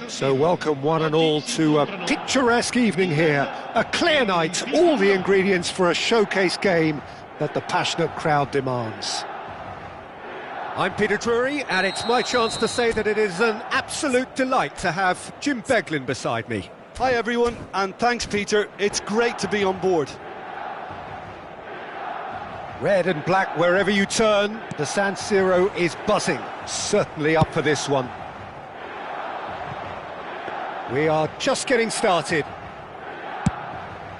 So welcome one and all to a picturesque evening here, a clear night, all the ingredients for a showcase game that the passionate crowd demands. I'm Peter Drury, and it's my chance to say that it is an absolute delight to have Jim Beglin beside me. Hi everyone, and thanks Peter, it's great to be on board. Red and black wherever you turn, the San Siro is buzzing, certainly up for this one. We are just getting started.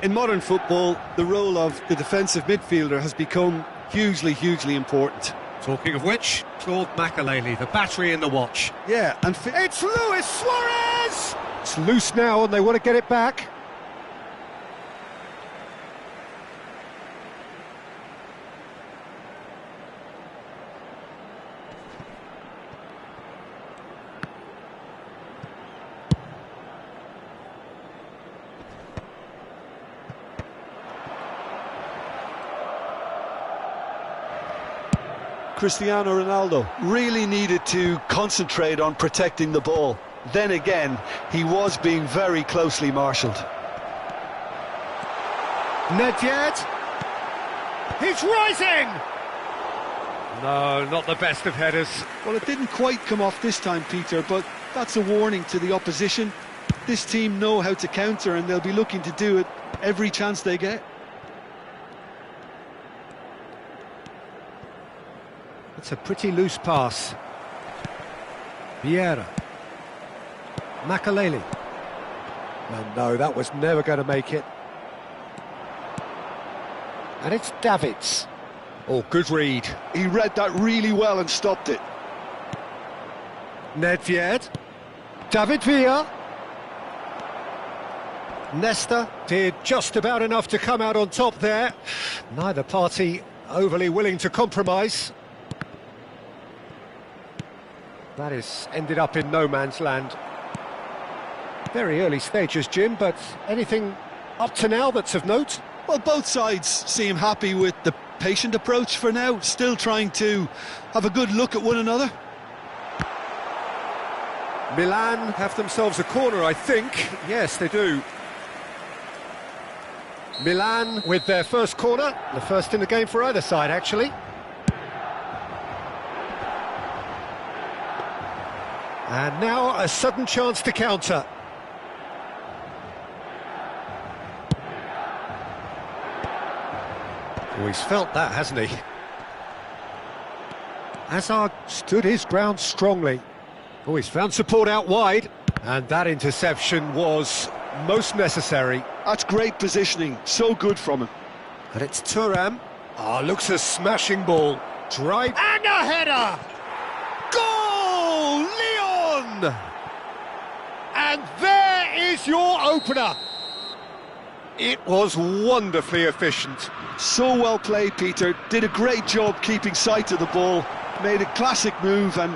In modern football, the role of the defensive midfielder has become hugely important. Talking of which, Claude Makelele, the battery in the watch. Yeah, and it's Luis Suarez! It's loose now and they want to get it back. Cristiano Ronaldo really needed to concentrate on protecting the ball. Then again, he was being very closely marshalled. Nedved, he's rising! No, not the best of headers. Well, it didn't quite come off this time, Peter, but that's a warning to the opposition. This team know how to counter and they'll be looking to do it every chance they get. It's a pretty loose pass. Vieira. Makelele. And no, that was never going to make it. And it's Davids. Oh, good read. He read that really well and stopped it. Nedved. David Villa. Nesta did just about enough to come out on top there. Neither party overly willing to compromise. That has ended up in no man's land. Very early stages, Jim, but anything up to now that's of note? Well, both sides seem happy with the patient approach for now, still trying to have a good look at one another. Milan have themselves a corner, I think. Yes, they do. Milan with their first corner, the first in the game for either side, actually. And now a sudden chance to counter. Oh, he's felt that, hasn't he? Hazard stood his ground strongly. Oh, he's found support out wide. And that interception was most necessary. That's great positioning, so good from him. And it's Thuram. Ah, looks a smashing ball. Drive and a header! Goal! Leon! And there is your opener. It was wonderfully efficient. So well played, Peter. Did a great job keeping sight of the ball. Made a classic move and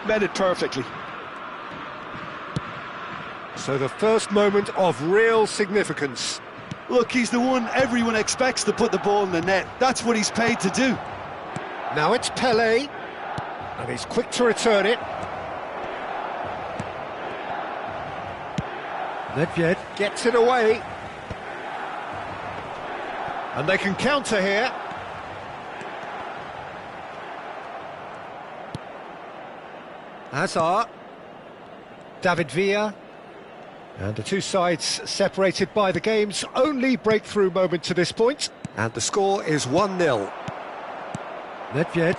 read it perfectly. So the first moment of real significance. Look, he's the one everyone expects to put the ball in the net. That's what he's paid to do. Now it's Pelé, and he's quick to return it. Nedved gets it away. And they can counter here. Hazard. David Villa. And the two sides separated by the game's only breakthrough moment to this point. And the score is 1-0. Nedved.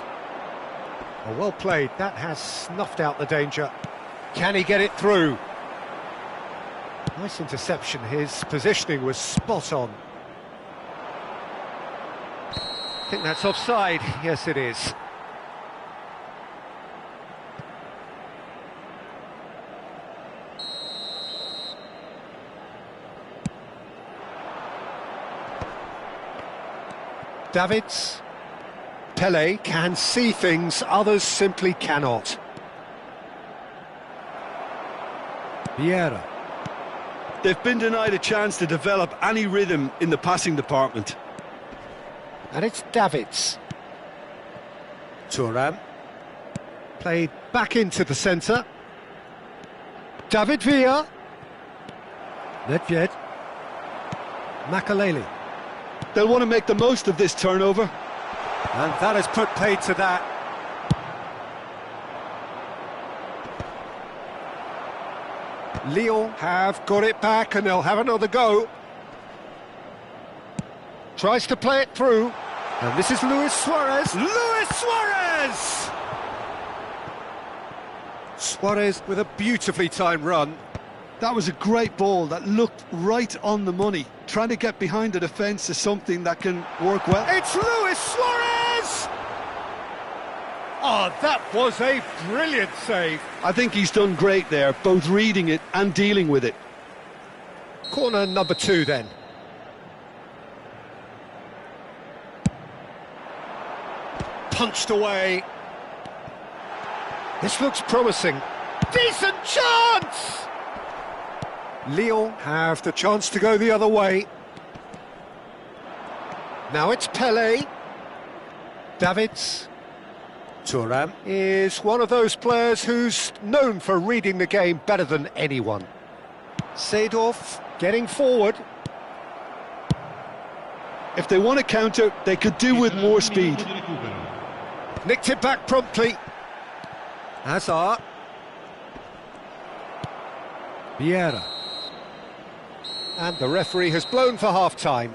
Oh, well played. That has snuffed out the danger. Can he get it through? Nice interception. His positioning was spot on. I think that's offside. Yes, it is. Davids. Pele can see things others simply cannot. Vieira. They've been denied a chance to develop any rhythm in the passing department. And it's Davids. Thuram. Played back into the centre. David Villa. Nedved. Makaleli. They'll want to make the most of this turnover. And that has put paid to that. Lyon have got it back and they'll have another go. Tries to play it through. And this is Luis Suarez. Luis Suarez! Suarez with a beautifully timed run. That was a great ball that looked right on the money. Trying to get behind the defence is something that can work well. It's Luis Suarez! Oh, that was a brilliant save. I think he's done great there, both reading it and dealing with it. Corner number 2 then. Punched away. This looks promising. Decent chance! Lyon have the chance to go the other way. Now it's Pele. Davids. Thuram is one of those players who's known for reading the game better than anyone. Seedorf getting forward. If they want to counter, they could do with more speed. Nicked it back promptly. Hazard. Vieira. And the referee has blown for half-time.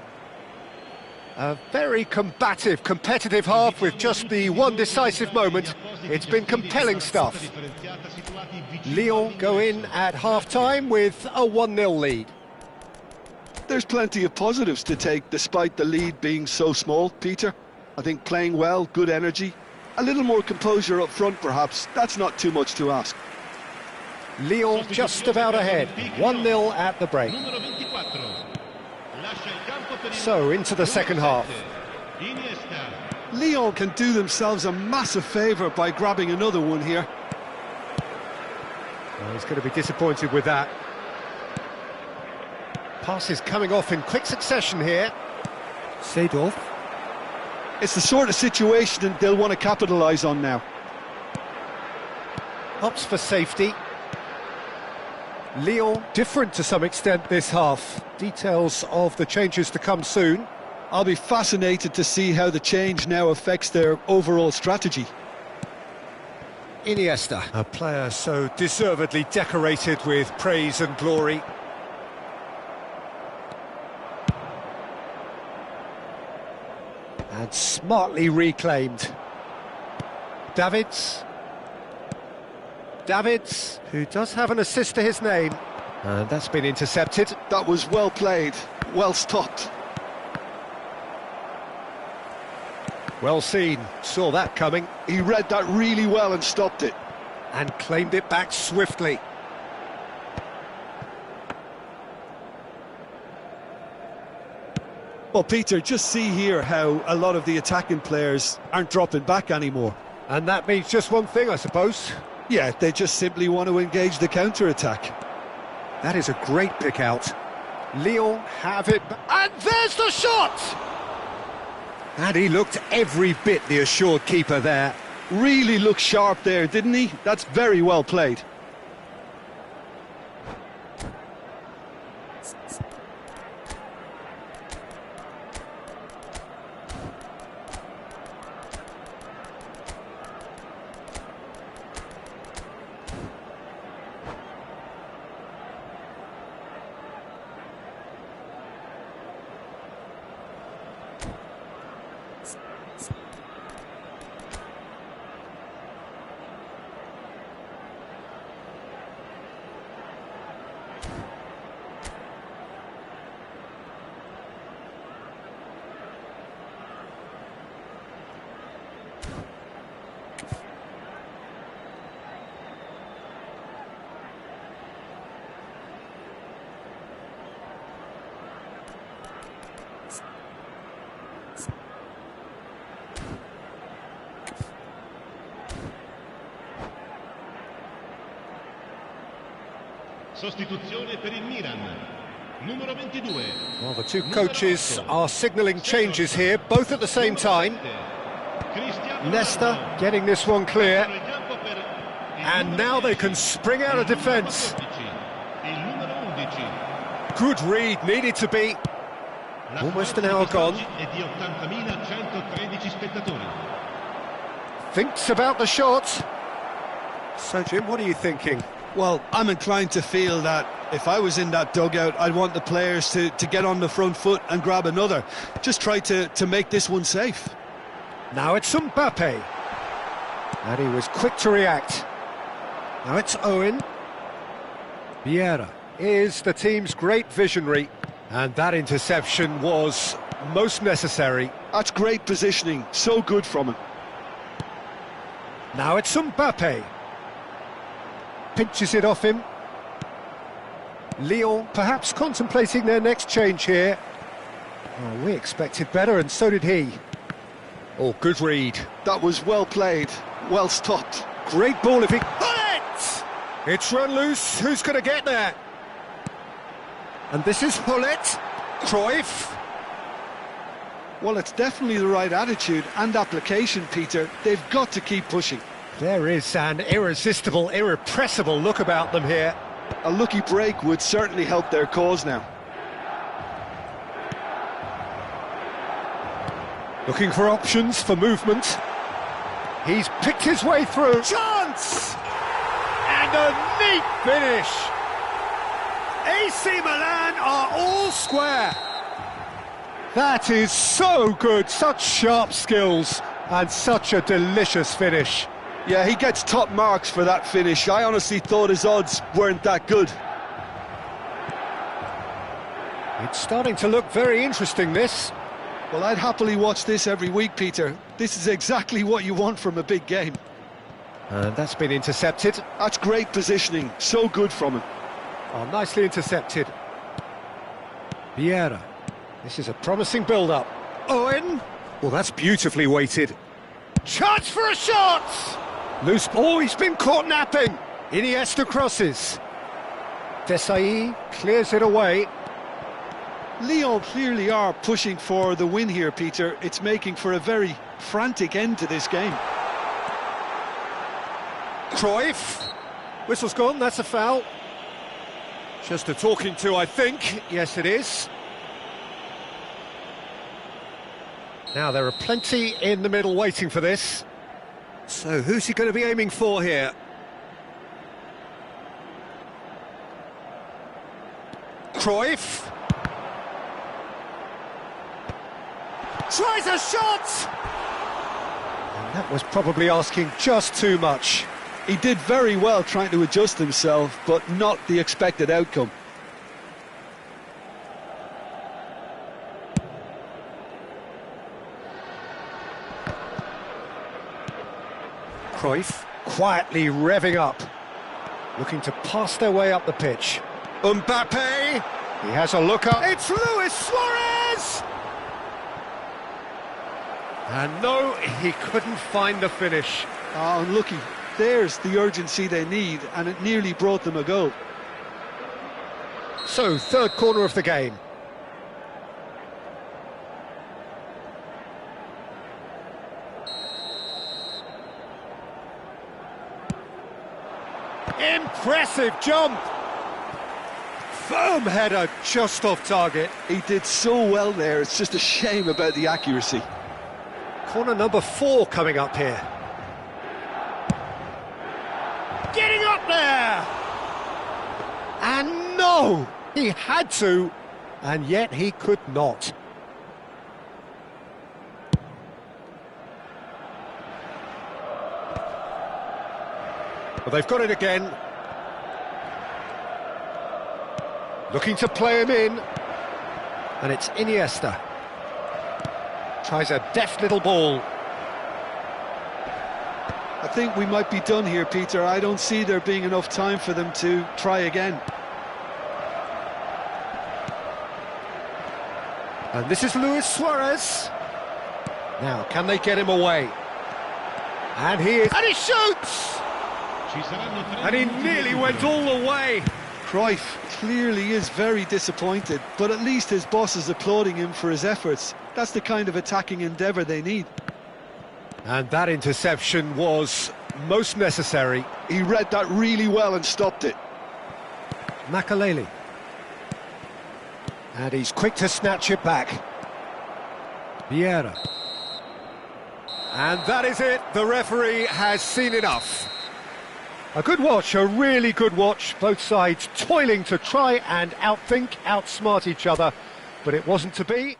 A very combative, competitive half with just the one decisive moment. It's been compelling stuff. Lyon go in at half-time with a 1-0 lead. There's plenty of positives to take despite the lead being so small, Peter. I think playing well, good energy. A little more composure up front, perhaps. That's not too much to ask. Lyon just about ahead, 1-0 at the break. So, into the second half. Lyon can do themselves a massive favour by grabbing another one here. Well, he's going to be disappointed with that. Passes coming off in quick succession here. Seedorf. It's the sort of situation they'll want to capitalise on now. Opts for safety. Lyon different to some extent this half. Details of the changes to come soon. I'll be fascinated to see how the change now affects their overall strategy. Iniesta, a player so deservedly decorated with praise and glory. And smartly reclaimed. Davids. Davids, who does have an assist to his name. And that's been intercepted. That was well played, well stopped. Well seen, saw that coming. He read that really well and stopped it. And claimed it back swiftly. Well, Peter, just see here how a lot of the attacking players aren't dropping back anymore. And that means just one thing, I suppose. Yeah, they just simply want to engage the counter-attack. That is a great pick-out. Lyon have it, and there's the shot! And he looked every bit the assured keeper there. Really looked sharp there, didn't he? That's very well played. Sostituzione per il Milan. Numero 22. Well, the two coaches are signalling changes here, both at the same time. Nesta getting this one clear. And now they can spring out of defence. Good read, needed to be. Almost an hour gone. Thinks about the shot. So, Jim, what are you thinking? Well, I'm inclined to feel that if I was in that dugout, I'd want the players to get on the front foot and grab another. Just try to make this one safe. Now it's Mbappe. And he was quick to react. Now it's Owen. Vieira is the team's great visionary. And that interception was most necessary. That's great positioning. So good from him. Now it's Mbappe. Pinches it off him. Lyon perhaps contemplating their next change here. Oh, we expected better, and so did he. Oh, good read. That was well played, well stopped. Great ball if he... Hullet! It's run loose, who's going to get there? And this is Hullet. Cruyff. Well, it's definitely the right attitude and application, Peter. They've got to keep pushing. There is an irresistible, irrepressible look about them here. A lucky break would certainly help their cause now. Looking for options for movement. He's picked his way through. Chance! And a neat finish. AC Milan are all square. That is so good, such sharp skills and such a delicious finish. Yeah, he gets top marks for that finish. I honestly thought his odds weren't that good. It's starting to look very interesting, this. Well, I'd happily watch this every week, Peter. This is exactly what you want from a big game. And that's been intercepted. That's great positioning, so good from him. Oh, nicely intercepted. Vieira. This is a promising build-up. Owen. Well, that's beautifully weighted. Chance for a shot! Loose. Oh, he's been caught napping. Iniesta crosses. Desailly clears it away. Lyon clearly are pushing for the win here, Peter. It's making for a very frantic end to this game. Cruyff. Whistle's gone, that's a foul. Just a talking to, I think. Yes, it is. Now, there are plenty in the middle waiting for this. So, who's he going to be aiming for here? Cruyff. Tries a shot! And that was probably asking just too much. He did very well trying to adjust himself, but not the expected outcome. Cruyff quietly revving up, looking to pass their way up the pitch. Mbappe, he has a look up. It's Luis Suarez! And no, he couldn't find the finish. Oh, unlucky. There's the urgency they need, and it nearly brought them a goal. So, third corner of the game. Impressive jump! Firm header just off target. He did so well there, it's just a shame about the accuracy. Corner number 4 coming up here. Getting up there! And no! He had to, and yet he could not. Well, they've got it again. Looking to play him in. And it's Iniesta. Tries a deft little ball. I think we might be done here, Peter. I don't see there being enough time for them to try again. And this is Luis Suarez. Now, can they get him away? And he is... And he shoots! And he nearly went all the way. Cruyff clearly is very disappointed, but at least his boss is applauding him for his efforts. That's the kind of attacking endeavour they need. And that interception was most necessary. He read that really well and stopped it. Makaleli. And he's quick to snatch it back. Vieira. And that is it. The referee has seen enough. A good watch, a really good watch. Both sides toiling to try and outsmart each other, but it wasn't to be.